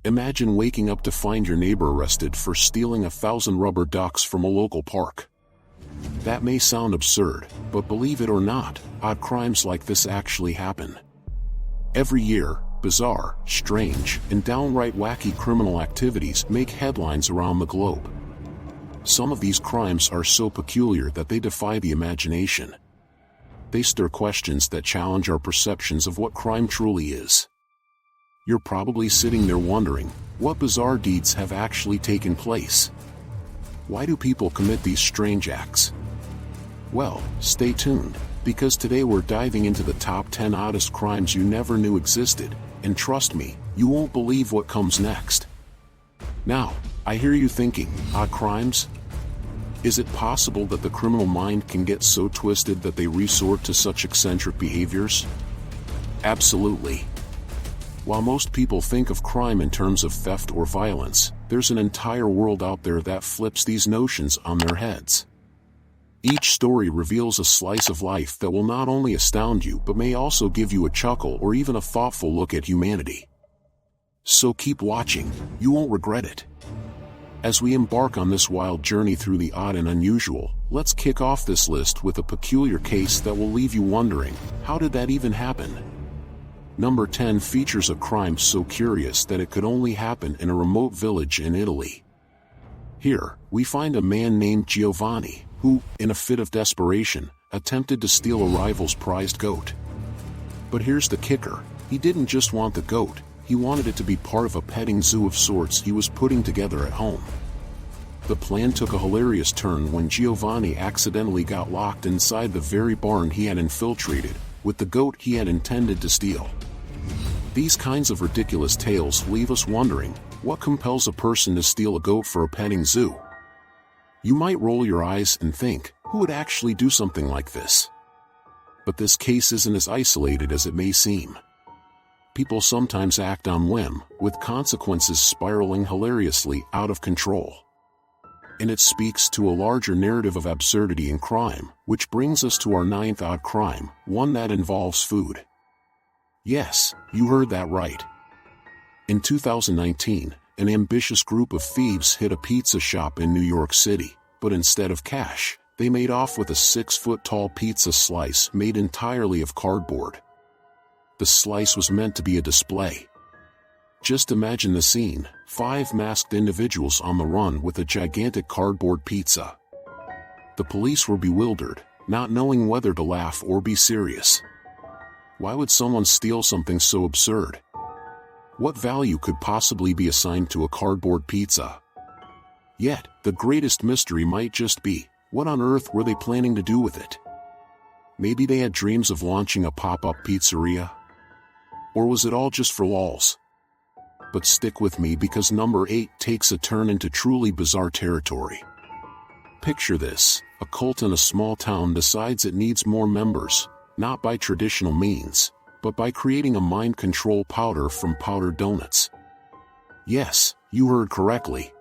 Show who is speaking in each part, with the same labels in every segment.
Speaker 1: Imagine waking up to find your neighbor arrested for stealing 1,000 rubber ducks from a local park. That may sound absurd, but believe it or not, odd crimes like this actually happen. Every year, bizarre, strange, and downright wacky criminal activities make headlines around the globe. Some of these crimes are so peculiar that they defy the imagination. They stir questions that challenge our perceptions of what crime truly is. You're probably sitting there wondering, what bizarre deeds have actually taken place? Why do people commit these strange acts? Well, stay tuned, because today we're diving into the top 10 oddest crimes you never knew existed, and trust me, you won't believe what comes next. Now, I hear you thinking, odd crimes? Is it possible that the criminal mind can get so twisted that they resort to such eccentric behaviors? Absolutely. While most people think of crime in terms of theft or violence, there's an entire world out there that flips these notions on their heads. Each story reveals a slice of life that will not only astound you but may also give you a chuckle or even a thoughtful look at humanity. So keep watching, you won't regret it. As we embark on this wild journey through the odd and unusual, let's kick off this list with a peculiar case that will leave you wondering, how did that even happen? Number 10 features a crime so curious that it could only happen in a remote village in Italy. Here, we find a man named Giovanni, who, in a fit of desperation, attempted to steal a rival's prized goat. But here's the kicker, he didn't just want the goat, he wanted it to be part of a petting zoo of sorts he was putting together at home. The plan took a hilarious turn when Giovanni accidentally got locked inside the very barn he had infiltrated, with the goat he had intended to steal. These kinds of ridiculous tales leave us wondering, what compels a person to steal a goat for a petting zoo? You might roll your eyes and think, who would actually do something like this? But this case isn't as isolated as it may seem. People sometimes act on whim, with consequences spiraling hilariously out of control. And it speaks to a larger narrative of absurdity in crime, which brings us to our 9th odd crime, one that involves food. Yes, you heard that right. In 2019, an ambitious group of thieves hit a pizza shop in New York City, but instead of cash, they made off with a 6-foot-tall pizza slice made entirely of cardboard. The slice was meant to be a display. Just imagine the scene, 5 masked individuals on the run with a gigantic cardboard pizza. The police were bewildered, not knowing whether to laugh or be serious. Why would someone steal something so absurd? What value could possibly be assigned to a cardboard pizza? Yet, the greatest mystery might just be, what on earth were they planning to do with it? Maybe they had dreams of launching a pop-up pizzeria? Or was it all just for lulz? But stick with me because number 8 takes a turn into truly bizarre territory. Picture this, a cult in a small town decides it needs more members, not by traditional means, but by creating a mind control powder from powdered donuts. Yes, you heard correctly.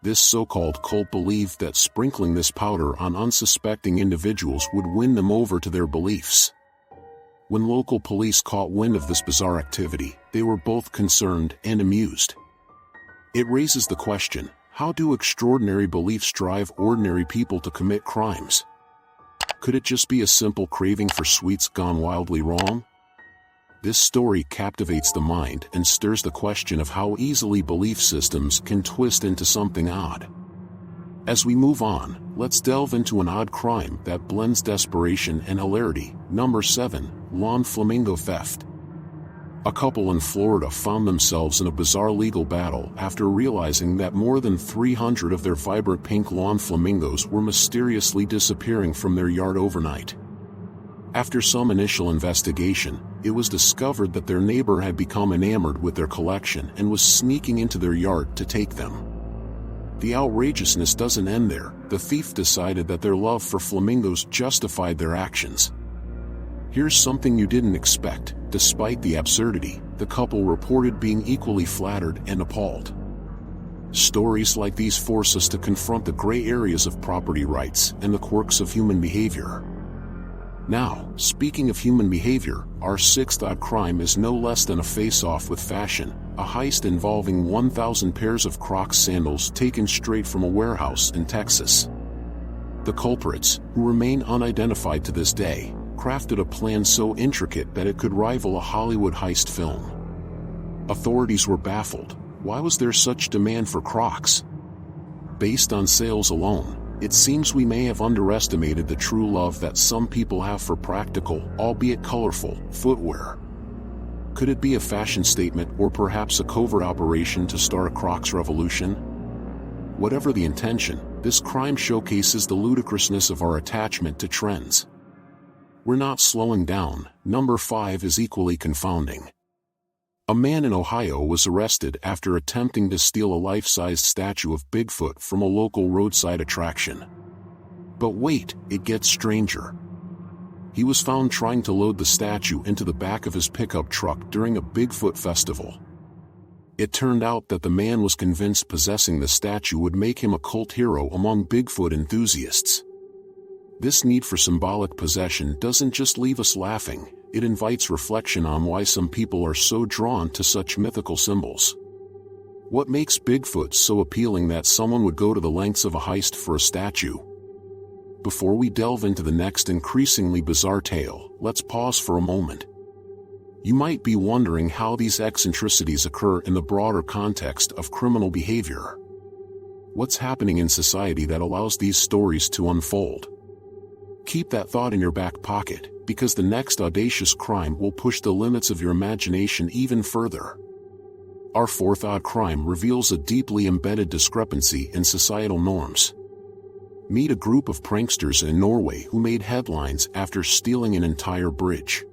Speaker 1: This so-called cult believed that sprinkling this powder on unsuspecting individuals would win them over to their beliefs. When local police caught wind of this bizarre activity, they were both concerned and amused. It raises the question, how do extraordinary beliefs drive ordinary people to commit crimes? Could it just be a simple craving for sweets gone wildly wrong? This story captivates the mind and stirs the question of how easily belief systems can twist into something odd. As we move on, let's delve into an odd crime that blends desperation and hilarity. Number 7, lawn flamingo theft. A couple in Florida found themselves in a bizarre legal battle after realizing that more than 300 of their vibrant pink lawn flamingos were mysteriously disappearing from their yard overnight. After some initial investigation, it was discovered that their neighbor had become enamored with their collection and was sneaking into their yard to take them. The outrageousness doesn't end there. The thief decided that their love for flamingos justified their actions. Here's something you didn't expect. Despite the absurdity, the couple reported being equally flattered and appalled. Stories like these force us to confront the gray areas of property rights and the quirks of human behavior. Now, speaking of human behavior, our sixth odd crime is no less than a face-off with fashion, a heist involving 1,000 pairs of Crocs sandals taken straight from a warehouse in Texas. The culprits, who remain unidentified to this day, crafted a plan so intricate that it could rival a Hollywood heist film. Authorities were baffled. Why was there such demand for Crocs? Based on sales alone, it seems we may have underestimated the true love that some people have for practical, albeit colorful, footwear. Could it be a fashion statement or perhaps a covert operation to start a Crocs revolution? Whatever the intention, this crime showcases the ludicrousness of our attachment to trends. We're not slowing down. Number 5 is equally confounding. A man in Ohio was arrested after attempting to steal a life-sized statue of Bigfoot from a local roadside attraction. But wait, it gets stranger. He was found trying to load the statue into the back of his pickup truck during a Bigfoot festival. It turned out that the man was convinced possessing the statue would make him a cult hero among Bigfoot enthusiasts. This need for symbolic possession doesn't just leave us laughing. It invites reflection on why some people are so drawn to such mythical symbols. What makes Bigfoot so appealing that someone would go to the lengths of a heist for a statue? Before we delve into the next increasingly bizarre tale, let's pause for a moment. You might be wondering how these eccentricities occur in the broader context of criminal behavior. What's happening in society that allows these stories to unfold? Keep that thought in your back pocket, because the next audacious crime will push the limits of your imagination even further. Our fourth odd crime reveals a deeply embedded discrepancy in societal norms. Meet a group of pranksters in Norway who made headlines after stealing an entire bridge.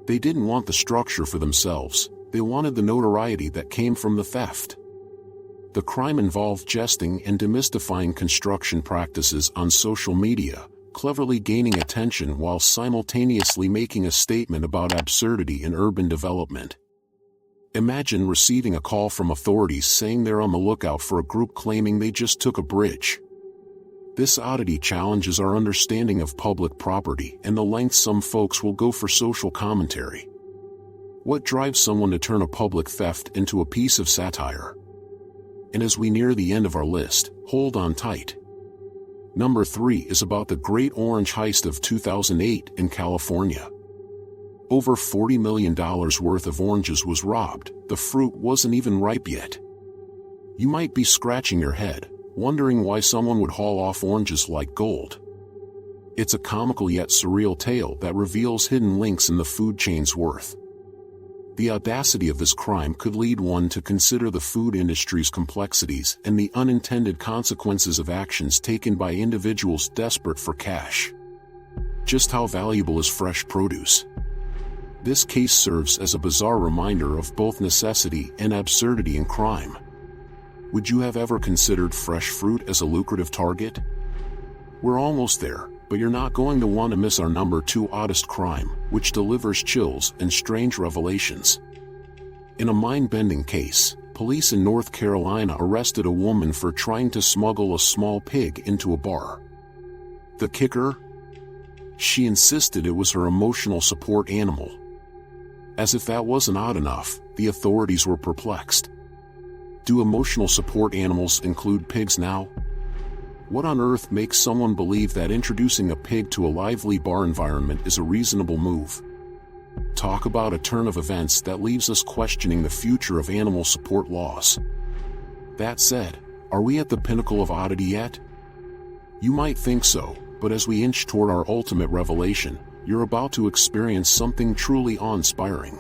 Speaker 1: They didn't want the structure for themselves, they wanted the notoriety that came from the theft. The crime involved jesting and demystifying construction practices on social media, cleverly gaining attention while simultaneously making a statement about absurdity in urban development. Imagine receiving a call from authorities saying they're on the lookout for a group claiming they just took a bridge. This oddity challenges our understanding of public property and the lengths some folks will go for social commentary. What drives someone to turn a public theft into a piece of satire? And as we near the end of our list, hold on tight. Number 3 is about the Great Orange Heist of 2008 in California. Over $40 million worth of oranges was robbed. The fruit wasn't even ripe yet. You might be scratching your head, wondering why someone would haul off oranges like gold. It's a comical yet surreal tale that reveals hidden links in the food chain's worth. The audacity of this crime could lead one to consider the food industry's complexities and the unintended consequences of actions taken by individuals desperate for cash. Just how valuable is fresh produce? This case serves as a bizarre reminder of both necessity and absurdity in crime. Would you have ever considered fresh fruit as a lucrative target? We're almost there, but you're not going to want to miss our number 2 oddest crime, which delivers chills and strange revelations. In a mind-bending case, police in North Carolina arrested a woman for trying to smuggle a small pig into a bar. The kicker? She insisted it was her emotional support animal. As if that wasn't odd enough, the authorities were perplexed. Do emotional support animals include pigs now? What on earth makes someone believe that introducing a pig to a lively bar environment is a reasonable move? Talk about a turn of events that leaves us questioning the future of animal support laws. That said, are we at the pinnacle of oddity yet? You might think so, but as we inch toward our ultimate revelation, you're about to experience something truly awe-inspiring.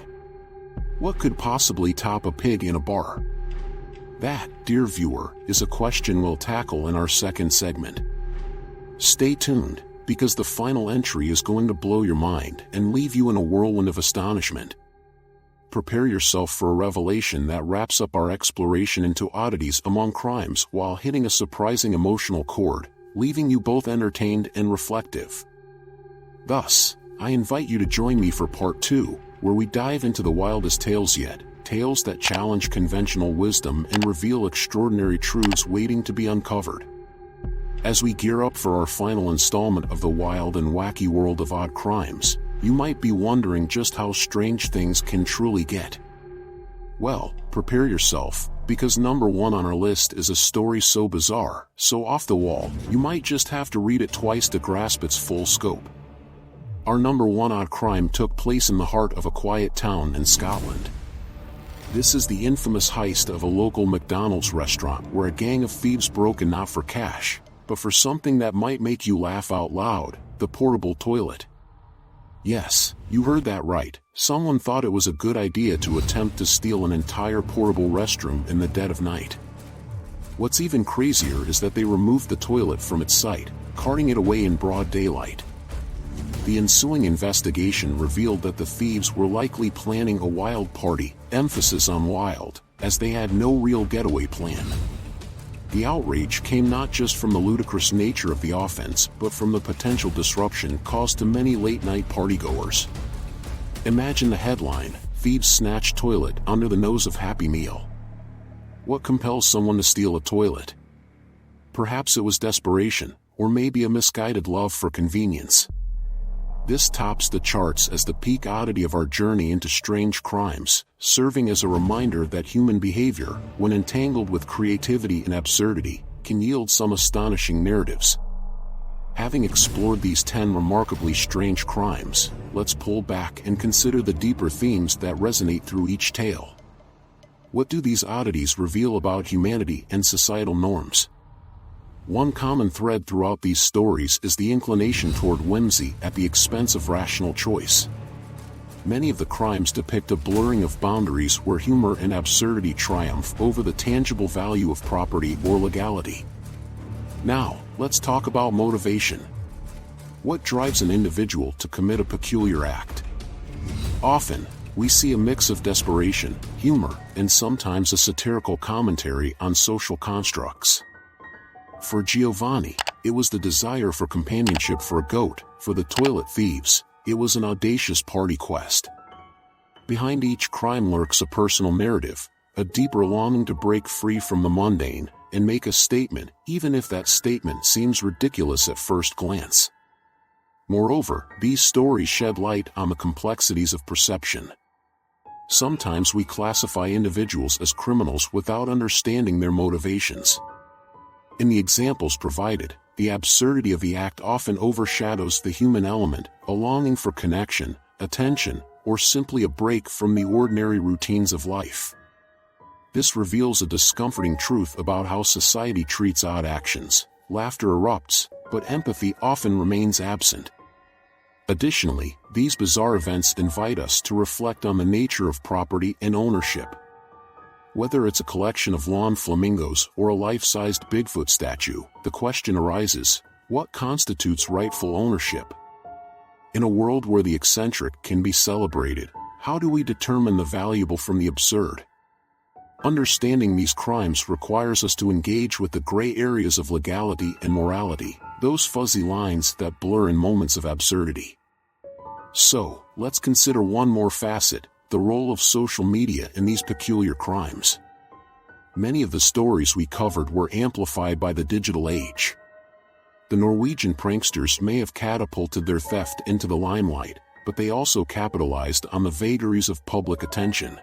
Speaker 1: What could possibly top a pig in a bar? That, dear viewer, is a question we'll tackle in our second segment. Stay tuned, because the final entry is going to blow your mind and leave you in a whirlwind of astonishment. Prepare yourself for a revelation that wraps up our exploration into oddities among crimes while hitting a surprising emotional chord, leaving you both entertained and reflective. Thus, I invite you to join me for part 2, where we dive into the wildest tales yet, tales that challenge conventional wisdom and reveal extraordinary truths waiting to be uncovered. As we gear up for our final installment of the wild and wacky world of odd crimes, you might be wondering just how strange things can truly get. Well, prepare yourself, because number one on our list is a story so bizarre, so off the wall, you might just have to read it twice to grasp its full scope. Our number one odd crime took place in the heart of a quiet town in Scotland. This is the infamous heist of a local McDonald's restaurant where a gang of thieves broke in not for cash, but for something that might make you laugh out loud: the portable toilet. Yes, you heard that right. Someone thought it was a good idea to attempt to steal an entire portable restroom in the dead of night. What's even crazier is that they removed the toilet from its site, carting it away in broad daylight. The ensuing investigation revealed that the thieves were likely planning a wild party, emphasis on wild, as they had no real getaway plan. The outrage came not just from the ludicrous nature of the offense, but from the potential disruption caused to many late-night partygoers. Imagine the headline: "Thieves snatch toilet under the nose of Happy Meal." What compels someone to steal a toilet? Perhaps it was desperation, or maybe a misguided love for convenience. This tops the charts as the peak oddity of our journey into strange crimes, serving as a reminder that human behavior, when entangled with creativity and absurdity, can yield some astonishing narratives. Having explored these 10 remarkably strange crimes, let's pull back and consider the deeper themes that resonate through each tale. What do these oddities reveal about humanity and societal norms? One common thread throughout these stories is the inclination toward whimsy at the expense of rational choice. Many of the crimes depict a blurring of boundaries where humor and absurdity triumph over the tangible value of property or legality. Now, let's talk about motivation. What drives an individual to commit a peculiar act? Often, we see a mix of desperation, humor, and sometimes a satirical commentary on social constructs. For Giovanni, it was the desire for companionship for a goat. For the toilet thieves, it was an audacious party quest. Behind each crime lurks a personal narrative, a deeper longing to break free from the mundane and make a statement, even if that statement seems ridiculous at first glance. Moreover, these stories shed light on the complexities of perception. Sometimes we classify individuals as criminals without understanding their motivations. In the examples provided, the absurdity of the act often overshadows the human element, a longing for connection, attention, or simply a break from the ordinary routines of life. This reveals a discomforting truth about how society treats odd actions. Laughter erupts, but empathy often remains absent. Additionally, these bizarre events invite us to reflect on the nature of property and ownership. Whether it's a collection of lawn flamingos or a life-sized Bigfoot statue, the question arises: what constitutes rightful ownership? In a world where the eccentric can be celebrated, how do we determine the valuable from the absurd? Understanding these crimes requires us to engage with the gray areas of legality and morality, those fuzzy lines that blur in moments of absurdity. So, let's consider one more facet: the role of social media in these peculiar crimes. Many of the stories we covered were amplified by the digital age. The Norwegian pranksters may have catapulted their theft into the limelight, but they also capitalized on the vagaries of public attention.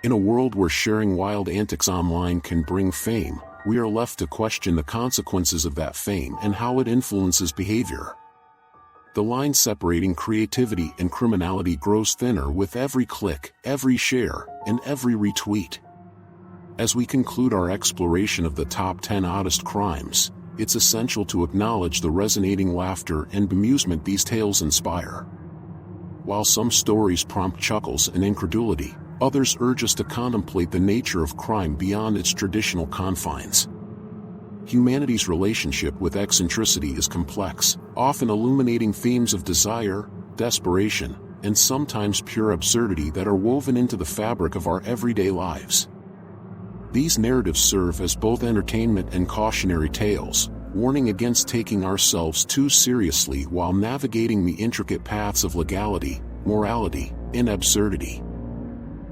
Speaker 1: In a world where sharing wild antics online can bring fame, we are left to question the consequences of that fame and how it influences behavior. The line separating creativity and criminality grows thinner with every click, every share, and every retweet. As we conclude our exploration of the top 10 oddest crimes, it's essential to acknowledge the resonating laughter and bemusement these tales inspire. While some stories prompt chuckles and incredulity, others urge us to contemplate the nature of crime beyond its traditional confines. Humanity's relationship with eccentricity is complex, often illuminating themes of desire, desperation, and sometimes pure absurdity that are woven into the fabric of our everyday lives. These narratives serve as both entertainment and cautionary tales, warning against taking ourselves too seriously while navigating the intricate paths of legality, morality, and absurdity.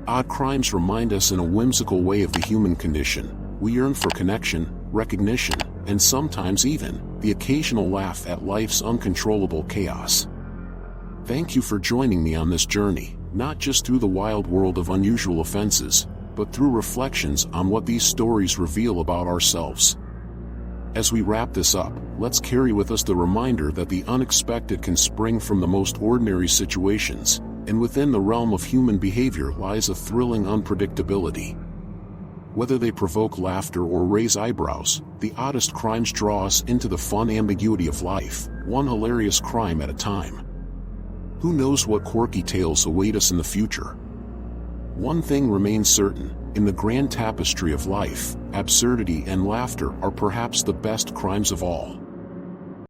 Speaker 1: Odd crimes remind us in a whimsical way of the human condition. We yearn for connection, recognition, and sometimes even the occasional laugh at life's uncontrollable chaos. Thank you for joining me on this journey, not just through the wild world of unusual offenses, but through reflections on what these stories reveal about ourselves. As we wrap this up, let's carry with us the reminder that the unexpected can spring from the most ordinary situations, and within the realm of human behavior lies a thrilling unpredictability. Whether they provoke laughter or raise eyebrows, the oddest crimes draw us into the fun ambiguity of life, one hilarious crime at a time. Who knows what quirky tales await us in the future? One thing remains certain: in the grand tapestry of life, absurdity and laughter are perhaps the best crimes of all.